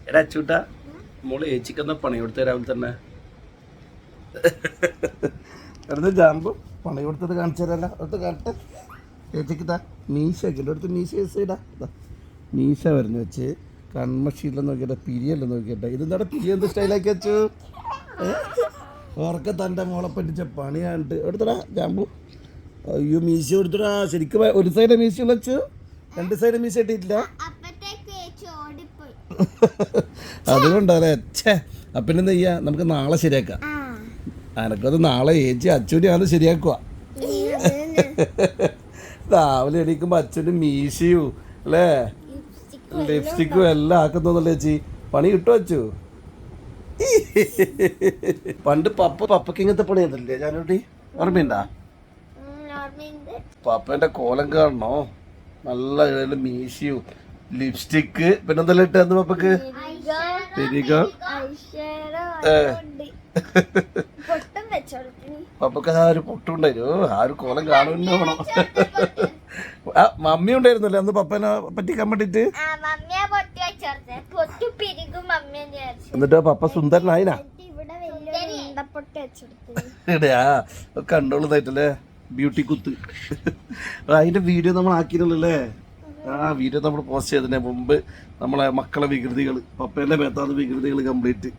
എടാ അച്ചൂട്ടാ മോള് ഏച്ചിക്കെന്നാ പണി കൊടുത്ത രാവിലെ തന്നെ അടുത്ത് ജാമ്പ് പണി കൊടുത്തത് കാണിച്ചു തരാല്ല അടുത്ത് കാണിട്ട് ഏച്ചിക്ക് മീശ ഒക്കെ അടുത്ത് മീശ ഇടാ മീശ വരഞ്ഞ് വെച്ച് കൺമഷീലെല്ലാം നോക്കിയിട്ട് പിരിയല്ലോ നോക്കിയിട്ട് ഇതെന്താ പിരിയ എന്ത് സ്റ്റൈലാക്കി വെച്ചു ഉറക്കെ തൻ്റെ മോളെ പറ്റിച്ച പണിയാണ്ട് എടുത്തടാ ജാമ്പു അയ്യോ മീശ കൊടുത്തടാ ശരിക്കും ഒരു സൈഡ് മീശ വെച്ചു രണ്ട് സൈഡ് മീശ ഇട്ടിട്ടില്ല അതുകൊണ്ടല്ലേ ഛേ അപ്പം എന്താ ചെയ്യാ നമുക്ക് നാളെ ശരിയാക്കാം അനക്കത് നാളെ ഏച്ചി അച്ഛൻ്റെ അത് ശരിയാക്കുക രാവിലെ എണീക്കുമ്പോ അച്ഛൻ്റെ മീശയും അല്ലേ ലിപ്സ്റ്റിക്കും എല്ലാം ആക്കുന്നതല്ലേ ചേച്ചി പണി കിട്ടും അച്ചു പണ്ട് പപ്പക്ക് ഇങ്ങനത്തെ പണി ചെയ്തില്ലേ ഞാനോട്ടി ഓർമ്മയുണ്ടാ പപ്പന്റെ കോലം കാണണോ നല്ല മീശയും ലിപ്സ്റ്റിക്ക് പിന്നെന്തെല്ലാം ഇട്ടെന്ന് പപ്പക്ക് പപ്പക്ക് ആ ഒരു പൊട്ടുണ്ടായിരുന്നു ആ ഒരു കോലം കാണുന്നു വേണം ആ മമ്മി ഉണ്ടായിരുന്നല്ലേ അന്ന് പപ്പനെ പറ്റിക്കാൻ വേണ്ടിട്ട് എന്നിട്ട് പപ്പ സുന്ദരനായിനാ എടാ കണ്ടോളതായിട്ടല്ലേ ബ്യൂട്ടി കുത്ത് അതിന്റെ വീഡിയോ നമ്മൾ ആക്കിയിരുന്നല്ലേ ആ വീഡിയോ നമ്മൾ പോസ്റ്റ് ചെയ്തതിന് മുമ്പ് നമ്മളെ മക്കളെ വികൃതികൾ പപ്പേൻ്റെ മേത്താന്ന് വികൃതികൾ കംപ്ലീറ്റ്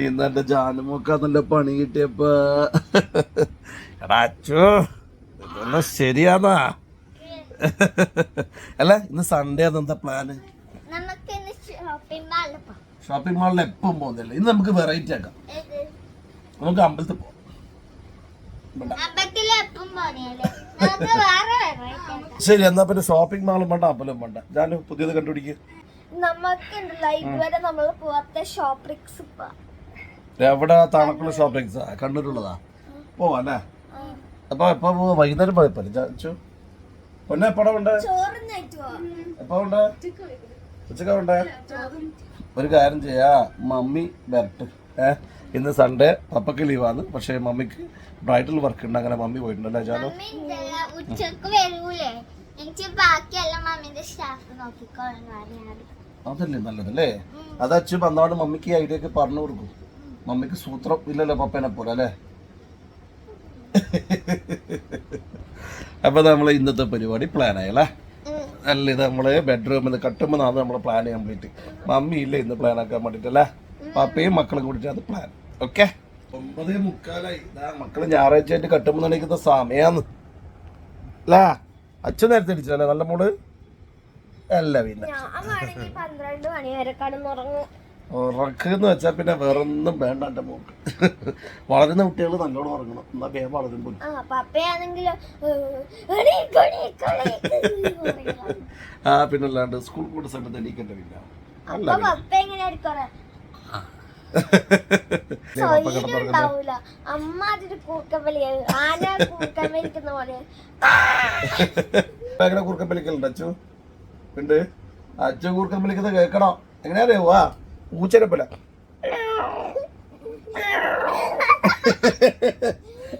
ഇന്ന് എൻ്റെ ജാനുമൊക്കെ നല്ല പണി കിട്ടിയപ്പോ എടാ അച്ചോ ഇതൊന്നും ശരിയാന്നാ അല്ല ഇന്ന് സൺഡേ അതെന്താ പ്ലാന് ഷോപ്പിംഗ് മാളിൽ എപ്പം പോകുന്നില്ല ഇന്ന് നമുക്ക് വെറൈറ്റി ആക്കാം നമുക്ക് അമ്പലത്തിൽ പോകാം ശരി എന്നാ പിന്നെ ഷോപ്പിംഗ് മാളും വേണ്ട അമ്പലം വേണ്ട ഞാൻ പുതിയത് കണ്ടുപിടിക്കുക എവിടെ താണക്കുള്ള ഷോപ്പിംഗ്സ് കണ്ണൂരുള്ളതാ പോവാല്ലേ അപ്പൊ എപ്പോ പോവാ വൈകുന്നേരം പോയപ്പോലെ ചാച്ചു പൊന്നെ എപ്പോഴാ വേണ്ടേ എപ്പോ വേണ്ടേ ഉച്ചക്ക വേണ്ടേ ഒരു കാര്യം ചെയ്യാ മമ്മി വരട്ടെ ഇന്ന് സൺഡേ പപ്പക്ക് ലീവാണ് പക്ഷെ മമ്മിക്ക് ബ്രൈഡൽ വർക്ക് ഉണ്ട് അങ്ങനെ മമ്മി പോയിട്ടുണ്ടല്ലേ ജാനോ അതല്ലേ നല്ലതല്ലേ അത് അച്ഛൻ വന്നോണ്ട് മമ്മിക്ക് ഐഡിയ ഒക്കെ പറഞ്ഞു കൊടുക്കും മമ്മിക്ക് സൂത്രം ഇല്ലല്ലോ പപ്പേനെ പോലെ അല്ലേ അപ്പൊ നമ്മള് ഇന്നത്തെ പരിപാടി പ്ലാൻ ആയല്ലേ അല്ല ഇത് നമ്മള് ബെഡ്റൂമിൽ കട്ടുമ്പോൾ നമ്മള് പ്ലാൻ കംപ്ലീറ്റ് മമ്മി ഇല്ല ഇന്ന് പ്ലാൻ ആക്കാൻ വേണ്ടിട്ടല്ലേ പപ്പയും മക്കളും കൂടിയിട്ട് അത് പ്ലാൻ ഓക്കെ 9:45 മക്കള് ഞായറാഴ്ച ആയിട്ട് കട്ടുമ്പോൾ നണിക്കുന്ന സമയാന്ന് അല്ലേ അച്ഛൻ നേരത്തെ അടിച്ചല്ലേ നല്ല മോള് അല്ല പിന്നെ ഉറക്കെന്ന് വെച്ചാൽ പിന്നെ വേറെ ഒന്നും വേണ്ട എന്റെ മോക്ക് വളരുന്ന കുട്ടികൾ നല്ലോണം ഉറങ്ങണം എന്നാ വേഗം വളരുമ്പോൾ ആ പിന്നല്ലാണ്ട് സ്കൂൾ കൂടെ സമയത്ത് എണീക്കണ്ട പിന്നെ കൂർക്കപ്പലിക്കലുണ്ട് അച്ചു ഉണ്ട് അച്ചു കൂർക്കപ്പലിക്കുന്നത് കേൾക്കണോ എങ്ങനെയാ വാ ഊച്ചരപ്പല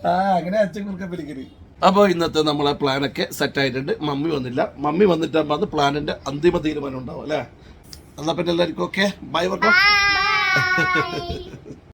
ആ അങ്ങനെ അച്ഛൻ കൂർക്കപ്പലിക്കല് അപ്പോൾ ഇന്നത്തെ നമ്മളെ പ്ലാനൊക്കെ സെറ്റ് ആയിട്ടുണ്ട് മമ്മി വന്നില്ല മമ്മി വന്നിട്ടാകുമ്പോൾ അത് പ്ലാനിന്റെ അന്തിമ തീരുമാനം ഉണ്ടാവും അല്ലേ എന്നാ പിന്നെ എല്ലാവർക്കും ഓക്കെ ബൈ വർക്കാം